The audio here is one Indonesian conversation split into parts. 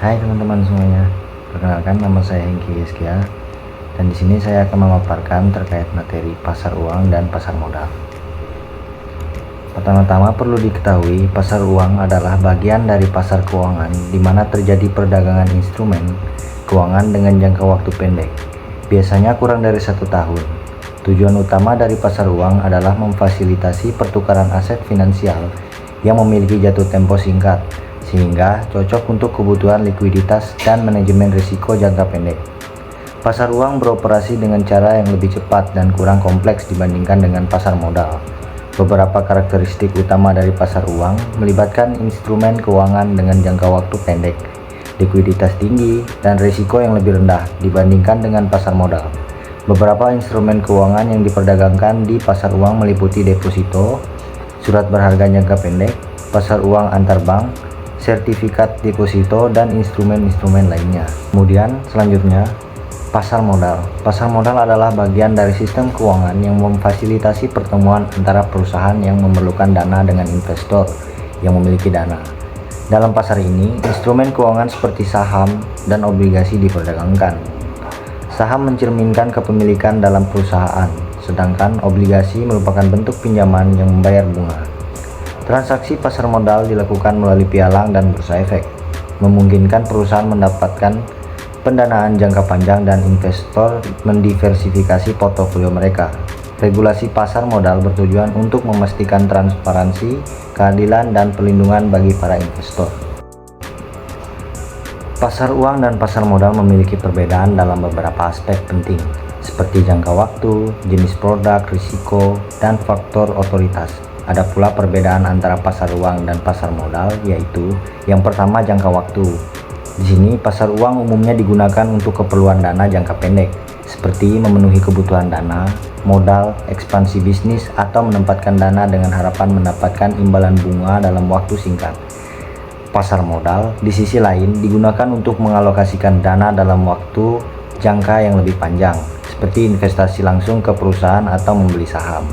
Hai teman-teman semuanya, perkenalkan nama saya Hengki Yeskia dan di sini saya akan memaparkan terkait materi pasar uang dan pasar modal. Pertama-tama perlu diketahui, pasar uang adalah bagian dari pasar keuangan di mana terjadi perdagangan instrumen keuangan dengan jangka waktu pendek, biasanya kurang dari 1 tahun. Tujuan utama dari pasar uang adalah memfasilitasi pertukaran aset finansial yang memiliki jatuh tempo singkat, sehingga cocok untuk kebutuhan likuiditas dan manajemen risiko jangka pendek. Pasar uang beroperasi dengan cara yang lebih cepat dan kurang kompleks dibandingkan dengan pasar modal. Beberapa karakteristik utama dari pasar uang melibatkan instrumen keuangan dengan jangka waktu pendek, likuiditas tinggi, dan risiko yang lebih rendah dibandingkan dengan pasar modal. Beberapa instrumen keuangan yang diperdagangkan di pasar uang meliputi deposito, surat berharga jangka pendek, pasar uang antar bank, sertifikat deposito, dan instrumen-instrumen lainnya. Kemudian selanjutnya, pasar modal. Pasar modal adalah bagian dari sistem keuangan yang memfasilitasi pertemuan antara perusahaan yang memerlukan dana dengan investor yang memiliki dana. Dalam pasar ini, instrumen keuangan seperti saham dan obligasi diperdagangkan. Saham mencerminkan kepemilikan dalam perusahaan, sedangkan obligasi merupakan bentuk pinjaman yang membayar bunga. Transaksi pasar modal dilakukan melalui pialang dan bursa efek, memungkinkan perusahaan mendapatkan pendanaan jangka panjang dan investor mendiversifikasi portofolio mereka. Regulasi pasar modal bertujuan untuk memastikan transparansi, keadilan, dan perlindungan bagi para investor. Pasar uang dan pasar modal memiliki perbedaan dalam beberapa aspek penting, seperti jangka waktu, jenis produk, risiko, dan faktor otoritas. Ada pula perbedaan antara pasar uang dan pasar modal, yaitu yang pertama jangka waktu. Di sini pasar uang umumnya digunakan untuk keperluan dana jangka pendek, seperti memenuhi kebutuhan dana, modal, ekspansi bisnis, atau menempatkan dana dengan harapan mendapatkan imbalan bunga dalam waktu singkat. Pasar modal di sisi lain digunakan untuk mengalokasikan dana dalam waktu jangka yang lebih panjang, seperti investasi langsung ke perusahaan atau membeli saham.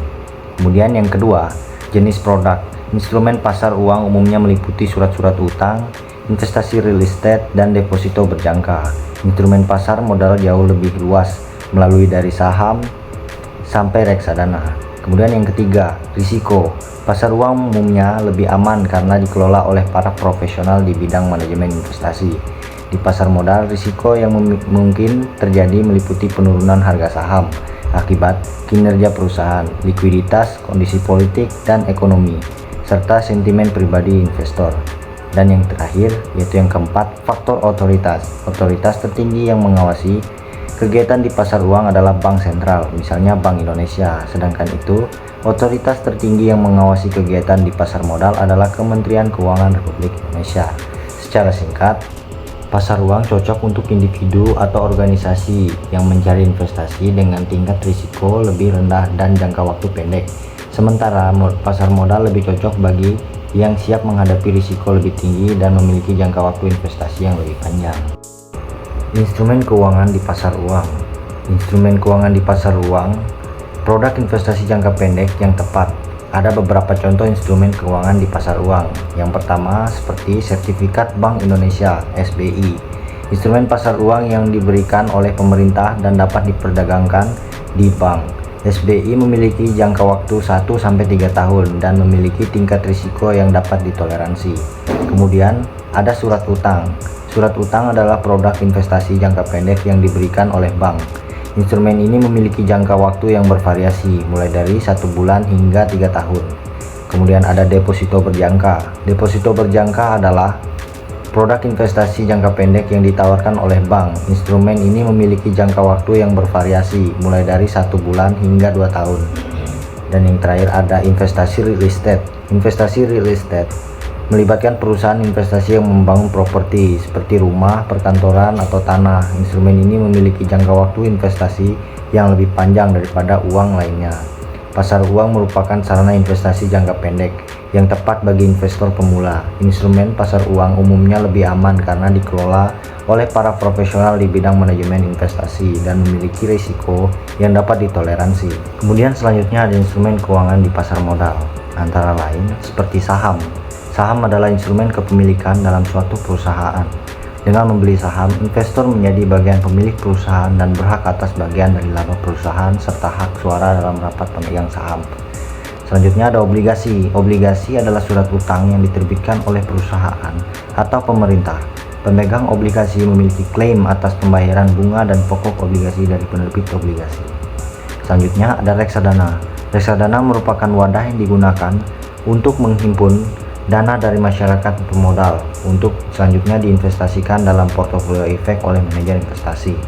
Kemudian yang kedua, jenis produk. Instrumen pasar uang umumnya meliputi surat-surat utang, investasi real estate, dan deposito berjangka. Instrumen pasar modal jauh lebih luas, melalui dari saham sampai reksadana. Kemudian yang ketiga, risiko. Pasar uang umumnya lebih aman karena dikelola oleh para profesional di bidang manajemen investasi. Di pasar modal, risiko yang mungkin terjadi meliputi penurunan harga saham akibat kinerja perusahaan, likuiditas, kondisi politik dan ekonomi, serta sentimen pribadi investor. Dan yang terakhir, yaitu yang keempat, faktor otoritas. Otoritas tertinggi yang mengawasi kegiatan di pasar uang adalah bank sentral, misalnya Bank Indonesia. Sedangkan itu, otoritas tertinggi yang mengawasi kegiatan di pasar modal adalah Kementerian Keuangan Republik Indonesia. Secara singkat, pasar uang cocok untuk individu atau organisasi yang mencari investasi dengan tingkat risiko lebih rendah dan jangka waktu pendek. Sementara pasar modal lebih cocok bagi yang siap menghadapi risiko lebih tinggi dan memiliki jangka waktu investasi yang lebih panjang. Instrumen keuangan di pasar uang. Instrumen keuangan di pasar uang, produk investasi jangka pendek yang tepat. Ada beberapa contoh instrumen keuangan di pasar uang. Yang pertama, seperti sertifikat Bank Indonesia (SBI). Instrumen pasar uang yang diberikan oleh pemerintah dan dapat diperdagangkan di bank. SBI memiliki jangka waktu 1-3 tahun dan memiliki tingkat risiko yang dapat ditoleransi. Kemudian, ada surat utang. Surat utang adalah produk investasi jangka pendek yang diberikan oleh bank. Instrumen ini memiliki jangka waktu yang bervariasi, mulai dari 1 bulan hingga 3 tahun. Kemudian ada deposito berjangka. Deposito berjangka adalah produk investasi jangka pendek yang ditawarkan oleh bank. Instrumen ini memiliki jangka waktu yang bervariasi, mulai dari 1 bulan hingga 2 tahun. Dan yang terakhir ada investasi real estate. Investasi real estate melibatkan perusahaan investasi yang membangun properti seperti rumah, perkantoran, atau tanah. Instrumen ini memiliki jangka waktu investasi yang lebih panjang daripada uang lainnya. Pasar uang merupakan sarana investasi jangka pendek yang tepat bagi investor pemula. Instrumen pasar uang umumnya lebih aman karena dikelola oleh para profesional di bidang manajemen investasi dan memiliki risiko yang dapat ditoleransi. Kemudian selanjutnya ada instrumen keuangan di pasar modal, antara lain seperti saham. Saham adalah instrumen kepemilikan dalam suatu perusahaan. Dengan membeli saham, investor menjadi bagian pemilik perusahaan dan berhak atas bagian dari laba perusahaan serta hak suara dalam rapat pemegang saham. Selanjutnya ada obligasi. Obligasi adalah surat utang yang diterbitkan oleh perusahaan atau pemerintah. Pemegang obligasi memiliki klaim atas pembayaran bunga dan pokok obligasi dari penerbit obligasi. Selanjutnya ada reksadana. Reksadana merupakan wadah yang digunakan untuk menghimpun dana dari masyarakat pemodal untuk selanjutnya diinvestasikan dalam portofolio efek oleh manajer investasi.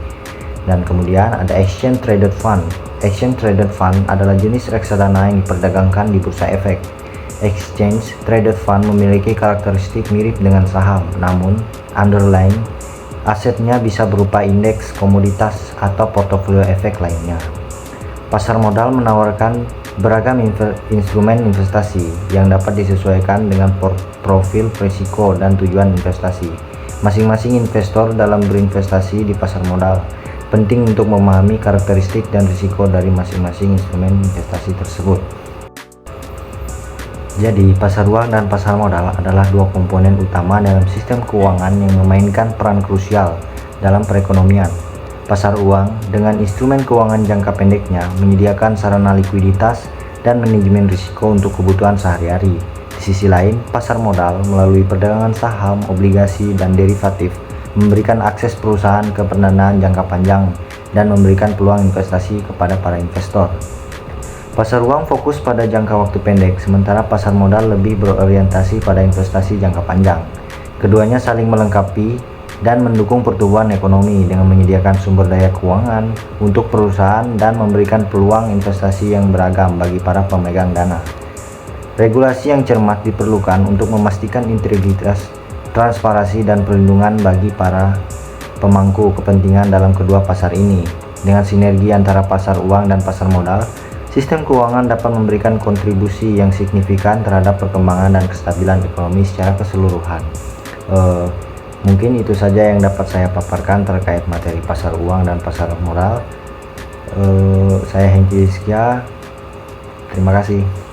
Dan kemudian ada exchange traded fund. Exchange traded fund adalah jenis reksadana yang diperdagangkan di bursa efek. Exchange traded fund memiliki karakteristik mirip dengan saham, namun underlying asetnya bisa berupa indeks, komoditas, atau portofolio efek lainnya. Pasar modal menawarkan beragam instrumen investasi yang dapat disesuaikan dengan profil risiko dan tujuan investasi. Masing-masing investor dalam berinvestasi di pasar modal penting untuk memahami karakteristik dan risiko dari masing-masing instrumen investasi tersebut. Jadi, pasar uang dan pasar modal adalah dua komponen utama dalam sistem keuangan yang memainkan peran krusial dalam perekonomian. Pasar uang dengan instrumen keuangan jangka pendeknya menyediakan sarana likuiditas dan manajemen risiko untuk kebutuhan sehari-hari. Di sisi lain, pasar modal melalui perdagangan saham, obligasi, dan derivatif memberikan akses perusahaan ke pendanaan jangka panjang dan memberikan peluang investasi kepada para investor. Pasar uang fokus pada jangka waktu pendek, sementara pasar modal lebih berorientasi pada investasi jangka panjang. Keduanya saling melengkapi dan mendukung pertumbuhan ekonomi dengan menyediakan sumber daya keuangan untuk perusahaan dan memberikan peluang investasi yang beragam bagi para pemegang dana. Regulasi yang cermat diperlukan untuk memastikan integritas, transparansi, dan perlindungan bagi para pemangku kepentingan dalam kedua pasar ini. Dengan sinergi antara pasar uang dan pasar modal, sistem keuangan dapat memberikan kontribusi yang signifikan terhadap perkembangan dan kestabilan ekonomi secara keseluruhan. Mungkin itu saja yang dapat saya paparkan terkait materi pasar uang dan pasar modal. Saya Hengki Rizkia. Terima kasih.